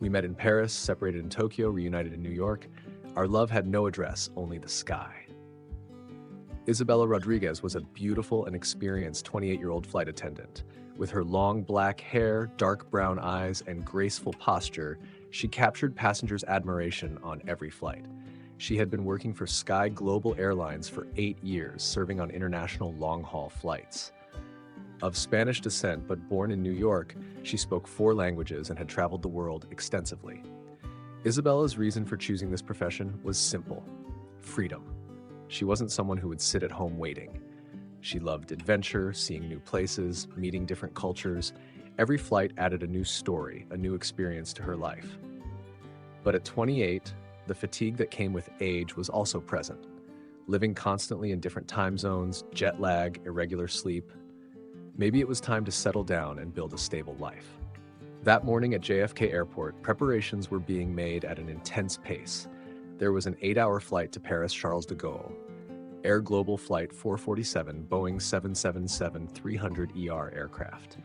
We met in Paris, separated in Tokyo, reunited in New York. Our love had no address, only the sky. Isabella Rodriguez was a beautiful and experienced 28-year-old flight attendant. With her long black hair, dark brown eyes, and graceful posture, she captured passengers' admiration on every flight. She had been working for Sky Global Airlines for 8 years, serving on international long-haul flights. Of Spanish descent but born in New York, she spoke 4 languages and had traveled the world extensively. Isabella's reason for choosing this profession was simple: freedom. She wasn't someone who would sit at home waiting. She loved adventure, seeing new places, meeting different cultures. Every flight added a new story, a new experience to her life. But at 28, the fatigue that came with age was also present. Living constantly in different time zones, jet lag, irregular sleep. Maybe it was time to settle down and build a stable life. That morning at JFK Airport, preparations were being made at an intense pace. There was an 8-hour flight to Paris Charles de Gaulle, Air Global Flight 447, Boeing 777-300ER aircraft.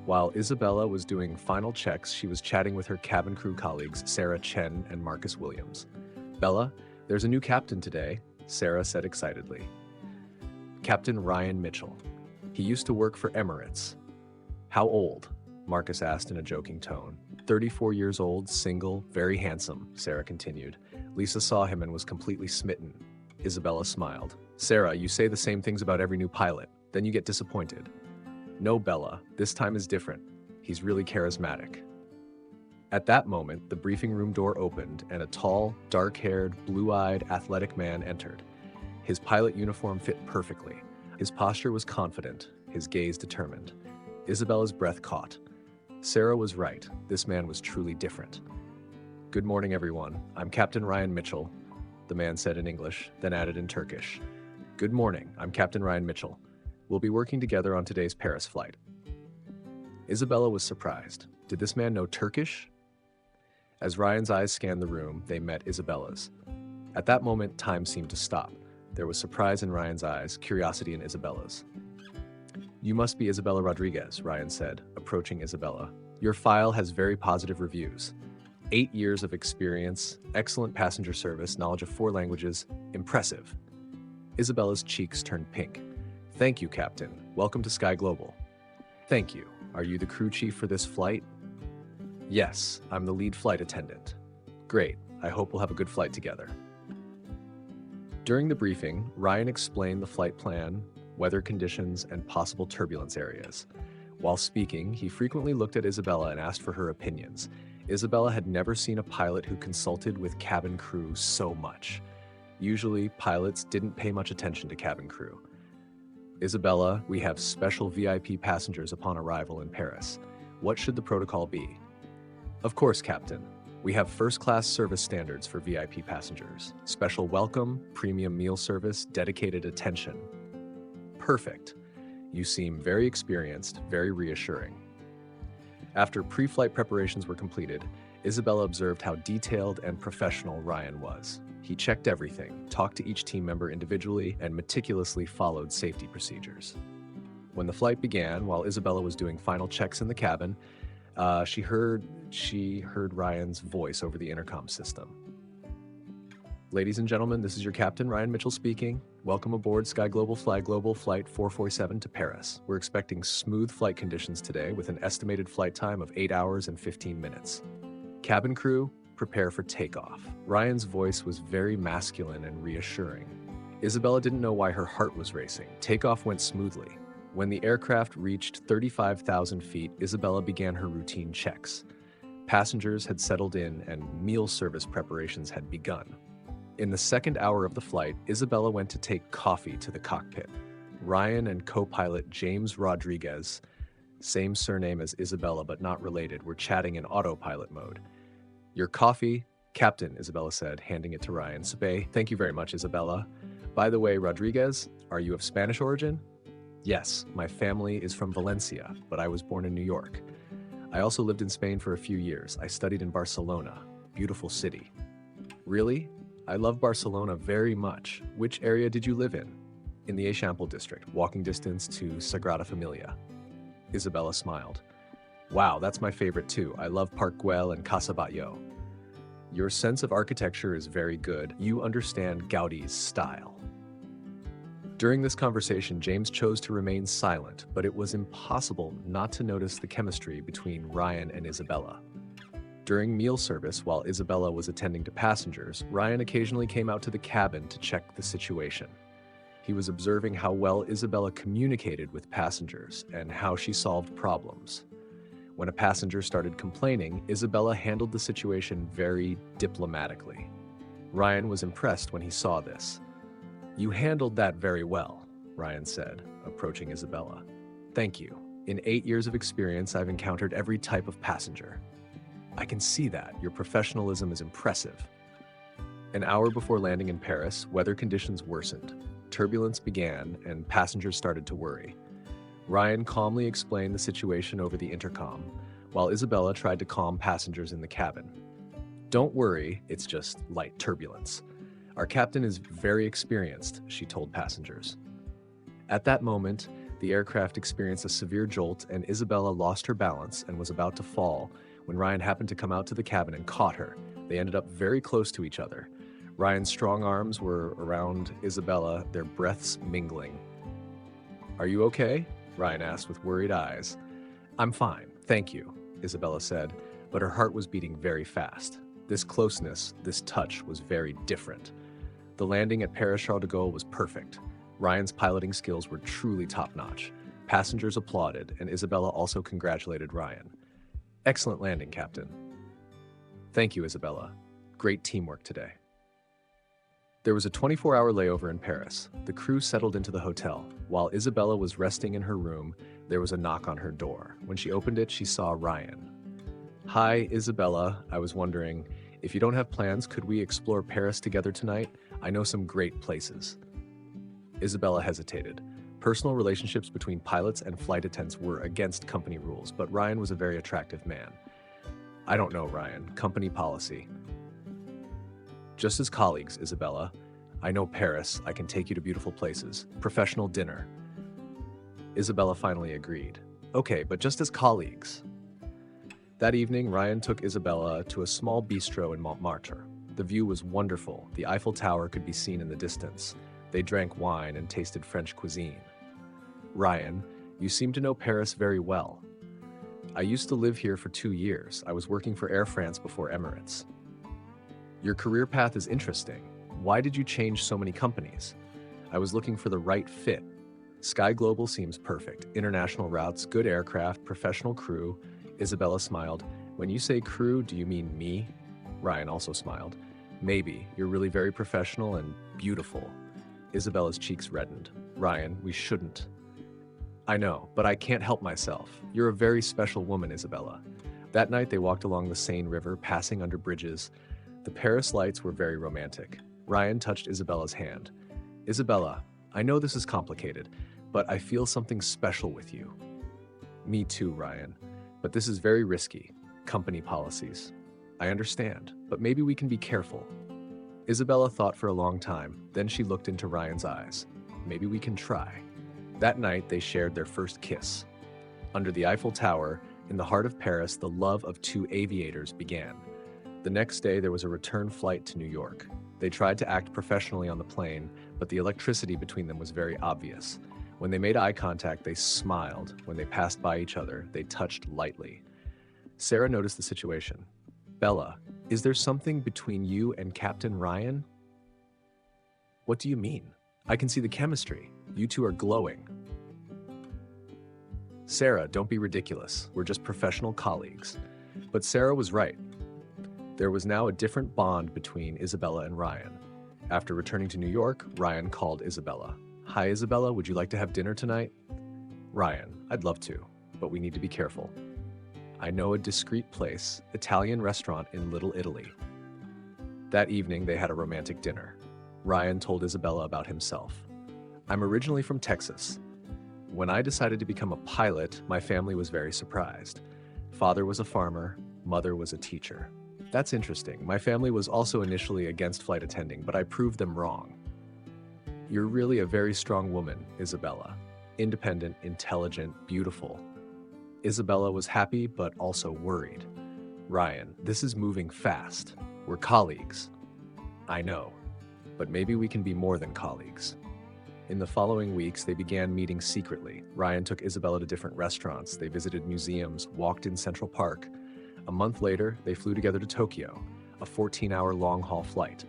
While Isabella was doing final checks, she was chatting with her cabin crew colleagues, Sarah Chen and Marcus Williams. "Bella, there's a new captain today," Sarah said excitedly. "Captain Ryan Mitchell. He used to work for Emirates." "How old?" Marcus asked in a joking tone. 34 years old, single, very handsome," Sarah continued. Lisa saw him and was completely smitten. Isabella smiled. "Sarah, you say the same things about every new pilot. Then you get disappointed." "No, Bella, this time is different. He's really charismatic." At that moment, the briefing room door opened and a tall, dark-haired, blue-eyed, athletic man entered. His pilot uniform fit perfectly. His posture was confident, his gaze determined. Isabella's breath caught. Sarah was right. This man was truly different. "Good morning, everyone. I'm Captain Ryan Mitchell," the man said in English, then added in Turkish. "Good morning. I'm Captain Ryan Mitchell. We'll be working together on today's Paris flight." Isabella was surprised. Did this man know Turkish? As Ryan's eyes scanned the room, they met Isabella's. At that moment, time seemed to stop. There was surprise in Ryan's eyes, curiosity in Isabella's. "You must be Isabella Rodriguez," Ryan said, approaching Isabella. "Your file has very positive reviews. 8 years of experience, excellent passenger service, knowledge of 4 languages. Impressive." Isabella's cheeks turned pink. "Thank you, Captain. Welcome to Sky Global." "Thank you. Are you the crew chief for this flight?" "Yes, I'm the lead flight attendant." "Great. I hope we'll have a good flight together." During the briefing, Ryan explained the flight plan, weather conditions, and possible turbulence areas. While speaking, he frequently looked at Isabella and asked for her opinions. Isabella had never seen a pilot who consulted with cabin crew so much. Usually, pilots didn't pay much attention to cabin crew. "Isabella, we have special VIP passengers upon arrival in Paris. What should the protocol be?" "Of course, Captain. We have first-class service standards for VIP passengers. Special welcome, premium meal service, dedicated attention." "Perfect. You seem very experienced, very reassuring." After pre-flight preparations were completed, Isabella observed how detailed and professional Ryan was. He checked everything, talked to each team member individually, and meticulously followed safety procedures. When the flight began, while Isabella was doing final checks in the cabin, she heard Ryan's voice over the intercom system. "Ladies and gentlemen, this is your captain, Ryan Mitchell speaking. Welcome aboard Sky Global Fly Global Flight 447 to Paris. We're expecting smooth flight conditions today with an estimated flight time of 8 hours and 15 minutes. Cabin crew, prepare for takeoff." Ryan's voice was very masculine and reassuring. Isabella didn't know why her heart was racing. Takeoff went smoothly. When the aircraft reached 35,000 feet, Isabella began her routine checks. Passengers had settled in and meal service preparations had begun. In the second hour of the flight, Isabella went to take coffee to the cockpit. Ryan and co-pilot James Rodriguez, same surname as Isabella but not related, were chatting in autopilot mode. "Your coffee, Captain," Isabella said, handing it to Ryan. "Sabe, thank you very much, Isabella. By the way, Rodriguez, are you of Spanish origin?" "Yes, my family is from Valencia, but I was born in New York. I also lived in Spain for a few years. I studied in Barcelona. Beautiful city." "Really? I love Barcelona very much. Which area did you live in?" "In the Eixample district, walking distance to Sagrada Familia." Isabella smiled. Wow, that's my favorite too. I love Park Güell and Casa Batlló. Your sense of architecture is very good. You understand Gaudi's style. During this conversation, James chose to remain silent, but it was impossible not to notice the chemistry between Ryan and Isabella. During meal service, while Isabella was attending to passengers, Ryan occasionally came out to the cabin to check the situation. He was observing how well Isabella communicated with passengers and how she solved problems. When a passenger started complaining, Isabella handled the situation very diplomatically. Ryan was impressed when he saw this. "You handled that very well," Ryan said, approaching Isabella. "Thank you. In 8 years of experience, I've encountered every type of passenger." "I can see that. Your professionalism is impressive." An hour before landing in Paris, weather conditions worsened. Turbulence began, and passengers started to worry. Ryan calmly explained the situation over the intercom, while Isabella tried to calm passengers in the cabin. "Don't worry, it's just light turbulence. Our captain is very experienced," she told passengers. At that moment, the aircraft experienced a severe jolt, and Isabella lost her balance and was about to fall when Ryan happened to come out to the cabin and caught her. They ended up very close to each other. Ryan's strong arms were around Isabella, their breaths mingling. "Are you okay?" Ryan asked with worried eyes. "I'm fine, thank you," Isabella said, but her heart was beating very fast. This closeness, this touch was very different. The landing at Paris-Charles de Gaulle was perfect. Ryan's piloting skills were truly top-notch. Passengers applauded, and Isabella also congratulated Ryan. "Excellent landing, Captain." "Thank you, Isabella. Great teamwork today." There was a 24-hour layover in Paris. The crew settled into the hotel. While Isabella was resting in her room, there was a knock on her door. When she opened it, she saw Ryan. "Hi, Isabella. I was wondering, if you don't have plans, could we explore Paris together tonight? I know some great places." Isabella hesitated. Personal relationships between pilots and flight attendants were against company rules, but Ryan was a very attractive man. "I don't know, Ryan. Company policy." "Just as colleagues, Isabella. I know Paris. I can take you to beautiful places. Professional dinner." Isabella finally agreed. "Okay, but just as colleagues." That evening, Ryan took Isabella to a small bistro in Montmartre. The view was wonderful. The Eiffel Tower could be seen in the distance. They drank wine and tasted French cuisine. "Ryan, you seem to know Paris very well." "I used to live here for 2 years. I was working for Air France before Emirates." "Your career path is interesting. Why did you change so many companies?" "I was looking for the right fit. Sky Global seems perfect. International routes, good aircraft, professional crew." Isabella smiled. "When you say crew, do you mean me?" Ryan also smiled. "Maybe. You're really very professional and beautiful." Isabella's cheeks reddened. "Ryan, we shouldn't." "I know, but I can't help myself. You're a very special woman, Isabella." That night they walked along the Seine River, passing under bridges. The Paris lights were very romantic. Ryan touched Isabella's hand. "Isabella, I know this is complicated, but I feel something special with you." "Me too, Ryan. But this is very risky. Company policies." "I understand, but maybe we can be careful." Isabella thought for a long time, then she looked into Ryan's eyes. "Maybe we can try." That night they shared their first kiss. Under the Eiffel Tower, in the heart of Paris, the love of two aviators began. The next day there was a return flight to New York. They tried to act professionally on the plane, but the electricity between them was very obvious. When they made eye contact, they smiled. When they passed by each other, they touched lightly. Sarah noticed the situation. "Bella, is there something between you and Captain Ryan?" "What do you mean? I can see the chemistry. You two are glowing." "Sarah, don't be ridiculous. We're just professional colleagues." But Sarah was right. There was now a different bond between Isabella and Ryan. After returning to New York, Ryan called Isabella. "Hi, Isabella, would you like to have dinner tonight?" "Ryan, I'd love to, but we need to be careful." "I know a discreet place, Italian restaurant in Little Italy." That evening, they had a romantic dinner. Ryan told Isabella about himself. "I'm originally from Texas. When I decided to become a pilot, my family was very surprised. Father was a farmer, mother was a teacher. That's interesting. My family was also initially against flight attending, but I proved them wrong." "You're really a very strong woman, Isabella. Independent, intelligent, beautiful." Isabella was happy but also worried. Ryan, this is moving fast. We're colleagues. I know, but maybe we can be more than colleagues. In the following weeks, they began meeting secretly. Ryan took Isabella to different restaurants. They visited museums, walked in Central Park. A month later, they flew together to Tokyo, a 14-hour long-haul flight.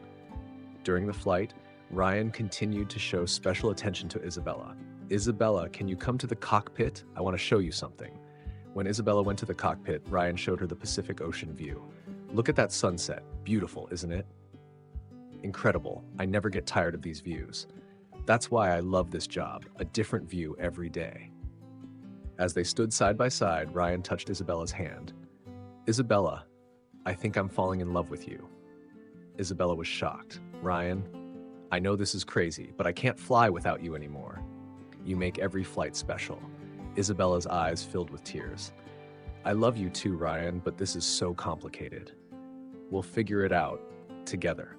During the flight, Ryan continued to show special attention to Isabella. Isabella, can you come to the cockpit? I want to show you something. When Isabella went to the cockpit, Ryan showed her the Pacific Ocean view. Look at that sunset. Beautiful, isn't it? Incredible. I never get tired of these views. That's why I love this job, a different view every day. As they stood side by side, Ryan touched Isabella's hand. Isabella, I think I'm falling in love with you. Isabella was shocked. Ryan, I know this is crazy, but I can't fly without you anymore. You make every flight special. Isabella's eyes filled with tears. I love you too, Ryan, but this is so complicated. We'll figure it out together.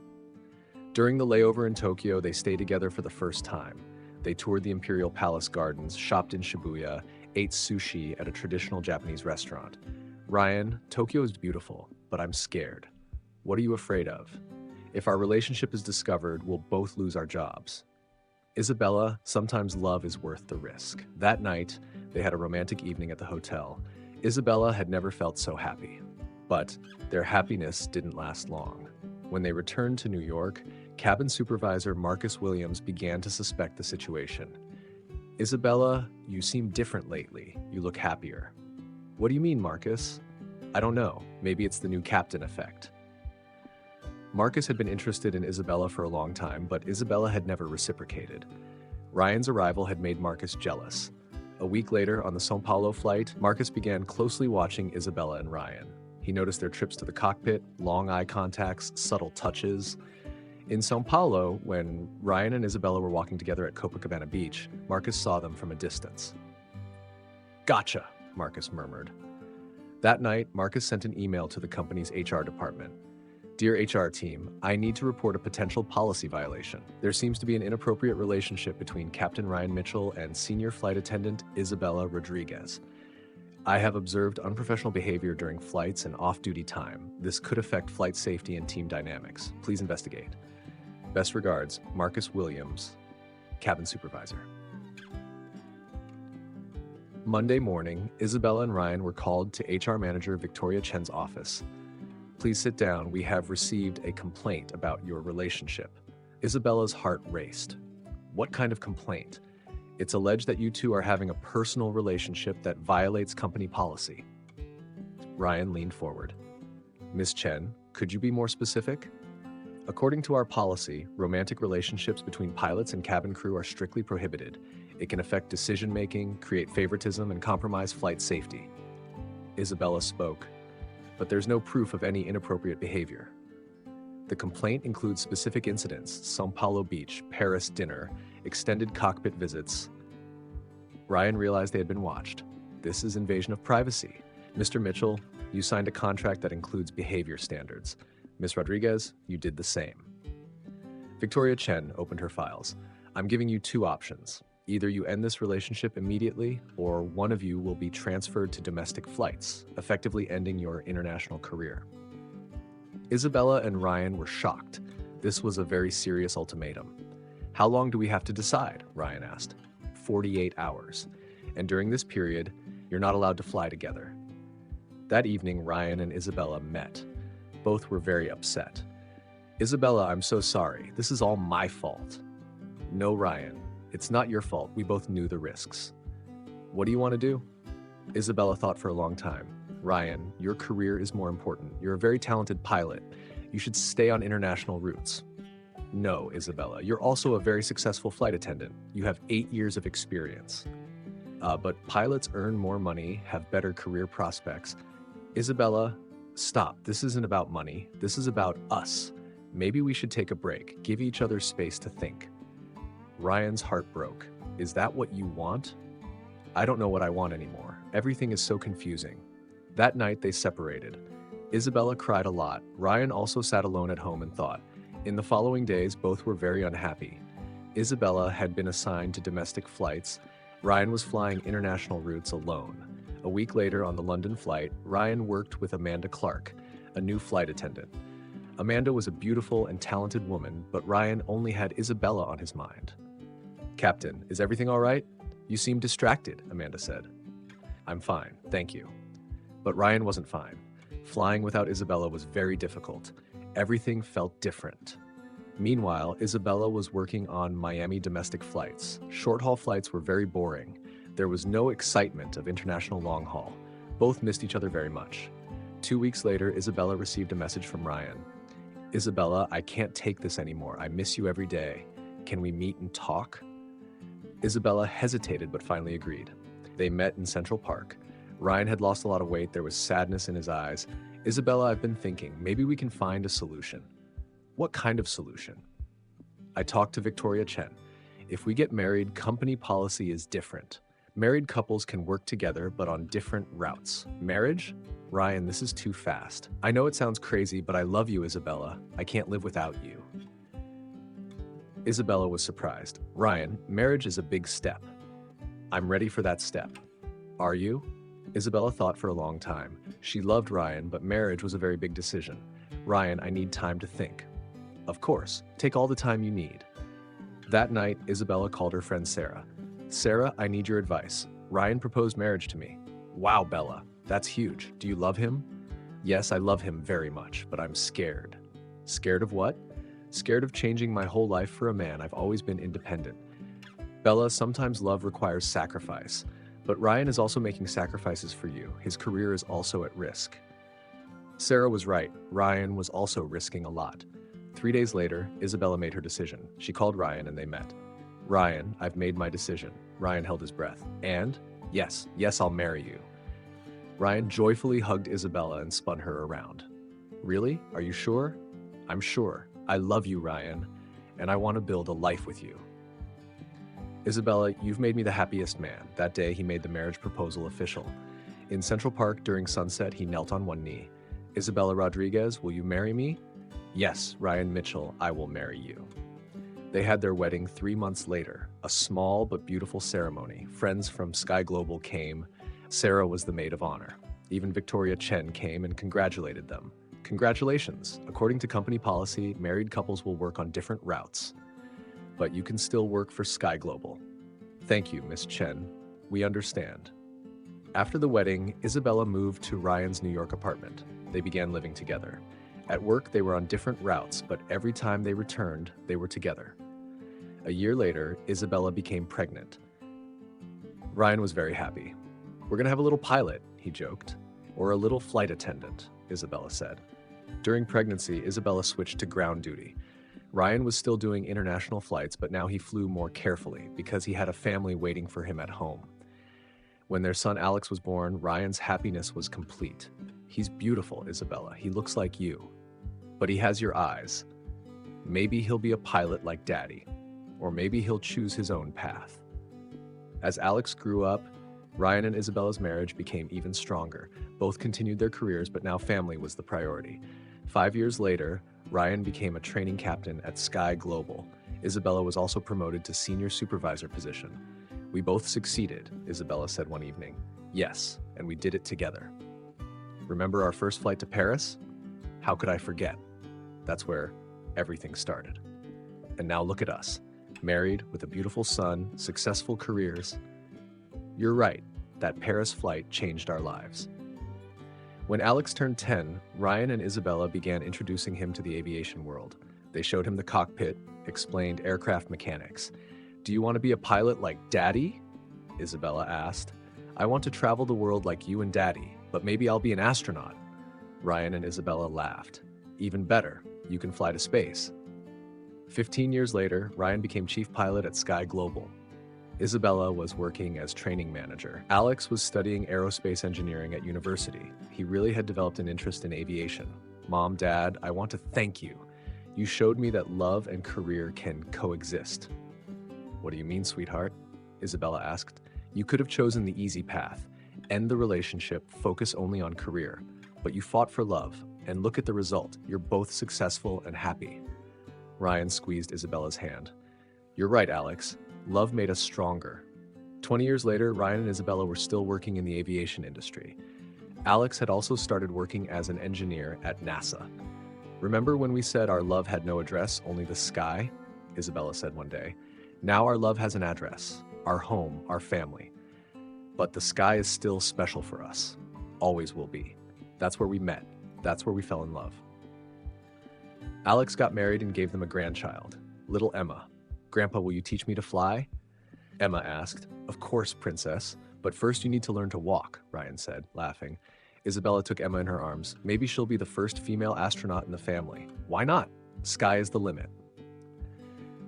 During the layover in Tokyo, they stayed together for the first time. They toured the Imperial Palace Gardens, shopped in Shibuya, ate sushi at a traditional Japanese restaurant. Ryan, Tokyo is beautiful, but I'm scared. What are you afraid of? If our relationship is discovered, we'll both lose our jobs. Isabella, sometimes love is worth the risk. That night, they had a romantic evening at the hotel. Isabella had never felt so happy. But their happiness didn't last long. When they returned to New York, cabin supervisor Marcus Williams began to suspect the situation. Isabella, you seem different lately. You look happier. What do you mean, Marcus? I don't know. Maybe it's the new captain effect. Marcus had been interested in Isabella for a long time, but Isabella had never reciprocated. Ryan's arrival had made Marcus jealous. A week later, on the São Paulo flight, Marcus began closely watching Isabella and Ryan. He noticed their trips to the cockpit, long eye contacts, subtle touches. In São Paulo, when Ryan and Isabella were walking together at Copacabana Beach, Marcus saw them from a distance. Gotcha, Marcus murmured. That night, Marcus sent an email to the company's HR department. Dear HR team, I need to report a potential policy violation. There seems to be an inappropriate relationship between Captain Ryan Mitchell and Senior Flight Attendant Isabella Rodriguez. I have observed unprofessional behavior during flights and off-duty time. This could affect flight safety and team dynamics. Please investigate. Best regards, Marcus Williams, Cabin Supervisor. Monday morning, Isabella and Ryan were called to HR Manager Victoria Chen's office. Please sit down. We have received a complaint about your relationship. Isabella's heart raced. What kind of complaint? It's alleged that you two are having a personal relationship that violates company policy. Ryan leaned forward. Miss Chen, could you be more specific? According to our policy, romantic relationships between pilots and cabin crew are strictly prohibited. It can affect decision-making, create favoritism, and compromise flight safety. Isabella spoke, but there's no proof of any inappropriate behavior. The complaint includes specific incidents: São Paulo Beach, Paris dinner, extended cockpit visits. Ryan realized they had been watched. This is invasion of privacy. Mr. Mitchell, you signed a contract that includes behavior standards. Ms. Rodriguez, you did the same. Victoria Chen opened her files. I'm giving you two options. Either you end this relationship immediately, or one of you will be transferred to domestic flights, effectively ending your international career. Isabella and Ryan were shocked. This was a very serious ultimatum. How long do we have to decide? Ryan asked. 48 hours. And during this period, you're not allowed to fly together. That evening, Ryan and Isabella met. Both were very upset. Isabella, I'm so sorry. This is all my fault. No, Ryan. It's not your fault. We both knew the risks. What do you want to do? Isabella thought for a long time. Ryan, your career is more important. You're a very talented pilot. You should stay on international routes. No, Isabella, you're also a very successful flight attendant. You have 8 years of experience. But pilots earn more money, have better career prospects. Isabella, stop. This isn't about money. This is about us. Maybe we should take a break, give each other space to think. Ryan's heart broke. Is that what you want? I don't know what I want anymore. Everything is so confusing. That night they separated. Isabella cried a lot. Ryan also sat alone at home and thought. In the following days, both were very unhappy. Isabella had been assigned to domestic flights. Ryan was flying international routes alone. A week later on the London flight, Ryan worked with Amanda Clark, a new flight attendant. Amanda was a beautiful and talented woman, but Ryan only had Isabella on his mind. "Captain, is everything all right? You seem distracted," Amanda said. "I'm fine, thank you." But Ryan wasn't fine. Flying without Isabella was very difficult. Everything felt different. Meanwhile, Isabella was working on Miami domestic flights. Short-haul flights were very boring. There was no excitement of international long-haul. Both missed each other very much. 2 weeks later, Isabella received a message from Ryan. "Isabella, I can't take this anymore. I miss you every day. Can we meet and talk?" Isabella hesitated but finally agreed. They met in Central Park. Ryan had lost a lot of weight. There was sadness in his eyes. "Isabella, I've been thinking, maybe we can find a solution." "What kind of solution?" "I talked to Victoria Chen. If we get married, company policy is different. Married couples can work together, but on different routes. Marriage? Ryan, this is too fast. I know it sounds crazy, but I love you, Isabella. I can't live without you." Isabella was surprised. "Ryan, marriage is a big step. I'm ready for that step. Are you?" Isabella thought for a long time. She loved Ryan, but marriage was a very big decision. "Ryan, I need time to think." "Of course, take all the time you need." That night, Isabella called her friend Sarah. "Sarah, I need your advice. Ryan proposed marriage to me." "Wow, Bella, that's huge. Do you love him?" "Yes, I love him very much, but I'm scared." "Scared of what?" "Scared of changing my whole life for a man. I've always been independent." "Bella, sometimes love requires sacrifice. But Ryan is also making sacrifices for you. His career is also at risk." Sarah was right. Ryan was also risking a lot. 3 days later, Isabella made her decision. She called Ryan and they met. "Ryan, I've made my decision." Ryan held his breath. "And? Yes, I'll marry you." Ryan joyfully hugged Isabella and spun her around. "Really? Are you sure?" "I'm sure. I love you, Ryan, and I want to build a life with you." "Isabella, you've made me the happiest man." That day, he made the marriage proposal official. In Central Park during sunset, he knelt on one knee. "Isabella Rodriguez, will you marry me?" "Yes, Ryan Mitchell, I will marry you." They had their wedding 3 months later, a small but beautiful ceremony. Friends from Sky Global came. Sarah was the maid of honor. Even Victoria Chen came and congratulated them. "Congratulations. According to company policy, married couples will work on different routes. But you can still work for Sky Global." "Thank you, Miss Chen. We understand." After the wedding, Isabella moved to Ryan's New York apartment. They began living together. At work, they were on different routes, but every time they returned, they were together. A year later, Isabella became pregnant. Ryan was very happy. "We're going to have a little pilot," he joked. "Or a little flight attendant," Isabella said. During pregnancy, Isabella switched to ground duty. Ryan was still doing international flights, but now he flew more carefully because he had a family waiting for him at home. When their son Alex was born, Ryan's happiness was complete. "He's beautiful, Isabella. He looks like you. But he has your eyes. Maybe he'll be a pilot like Daddy, or maybe he'll choose his own path." As Alex grew up, Ryan and Isabella's marriage became even stronger. Both continued their careers, but now family was the priority. 5 years later, Ryan became a training captain at Sky Global. Isabella was also promoted to senior supervisor position. "We both succeeded," Isabella said one evening. "Yes, and we did it together. Remember our first flight to Paris? How could I forget?" That's where everything started. And now look at us, married with a beautiful son, successful careers. You're right, that Paris flight changed our lives. When Alex turned 10, Ryan and Isabella began introducing him to the aviation world. They showed him the cockpit, explained aircraft mechanics. "Do you want to be a pilot like Daddy?" Isabella asked. "I want to travel the world like you and Daddy, but maybe I'll be an astronaut." Ryan and Isabella laughed. "Even better, you can fly to space." 15 years later, Ryan became chief pilot at Sky Global. Isabella was working as training manager. Alex was studying aerospace engineering at university. He really had developed an interest in aviation. "Mom, Dad, I want to thank you. You showed me that love and career can coexist." "What do you mean, sweetheart?" Isabella asked. "You could have chosen the easy path, end the relationship, focus only on career. But you fought for love, and look at the result. You're both successful and happy." Ryan squeezed Isabella's hand. "You're right, Alex. Love made us stronger. 20 years later, Ryan and Isabella were still working in the aviation industry. Alex had also started working as an engineer at NASA. Remember when we said our love had no address, only the sky? Isabella said one day. Now our love has an address, our home, our family. But the sky is still special for us. Always will be. That's where we met. That's where we fell in love. Alex got married and gave them a grandchild, little Emma. Grandpa, will you teach me to fly? Emma asked. Of course, princess. But first you need to learn to walk, Ryan said, laughing. Isabella took Emma in her arms. Maybe she'll be the first female astronaut in the family. Why not? Sky is the limit.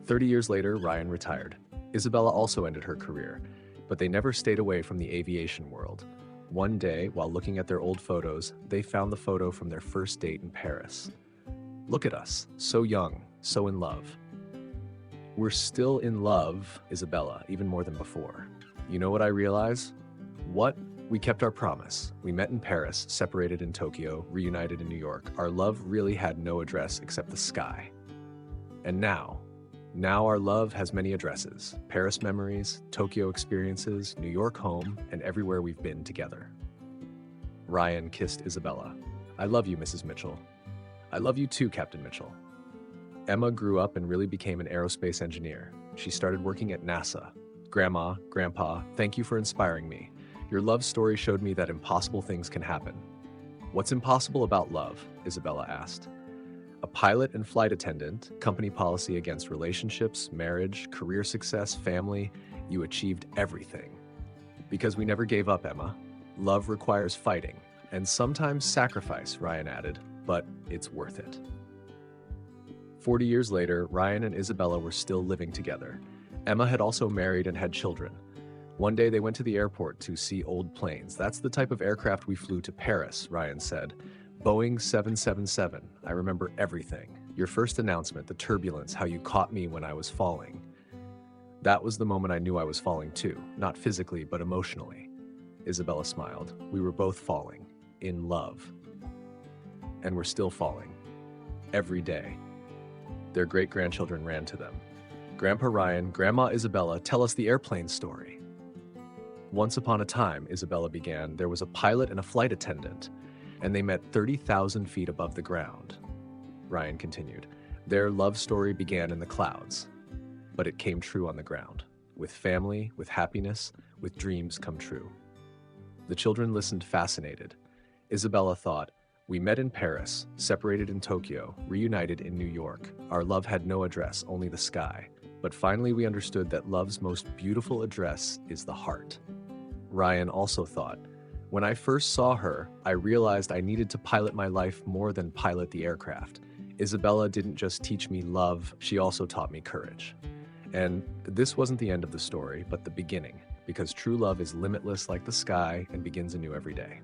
30 years later, Ryan retired. Isabella also ended her career, but they never stayed away from the aviation world. One day, while looking at their old photos, they found the photo from their first date in Paris. Look at us, so young, so in love. We're still in love, Isabella, even more than before. You know what I realize? What? We kept our promise. We met in Paris, separated in Tokyo, reunited in New York. Our love really had no address except the sky. And now our love has many addresses. Paris memories, Tokyo experiences, New York home, and everywhere we've been together. Ryan kissed Isabella. I love you, Mrs. Mitchell. I love you too, Captain Mitchell. Emma grew up and really became an aerospace engineer. She started working at NASA. Grandma, Grandpa, thank you for inspiring me. Your love story showed me that impossible things can happen. What's impossible about love? Isabella asked. A pilot and flight attendant, company policy against relationships, marriage, career success, family. You achieved everything. Because we never gave up, Emma. Love requires fighting, and sometimes sacrifice, Ryan added, but it's worth it. 40 years later, Ryan and Isabella were still living together. Emma had also married and had children. One day they went to the airport to see old planes. That's the type of aircraft we flew to Paris, Ryan said. Boeing 777. I remember everything. Your first announcement, the turbulence, how you caught me when I was falling. That was the moment I knew I was falling too, not physically, but emotionally. Isabella smiled. We were both falling, in love. And we're still falling. Every day. Their great-grandchildren ran to them. Grandpa Ryan, Grandma Isabella, tell us the airplane story. Once upon a time, Isabella began, there was a pilot and a flight attendant, and they met 30,000 feet above the ground. Ryan continued, their love story began in the clouds, but it came true on the ground, with family, with happiness, with dreams come true. The children listened fascinated. Isabella thought, we met in Paris, separated in Tokyo, reunited in New York. Our love had no address, only the sky. But finally we understood that love's most beautiful address is the heart. Ryan also thought, when I first saw her, I realized I needed to pilot my life more than pilot the aircraft. Isabella didn't just teach me love, she also taught me courage. And this wasn't the end of the story, but the beginning, because true love is limitless like the sky and begins anew every day.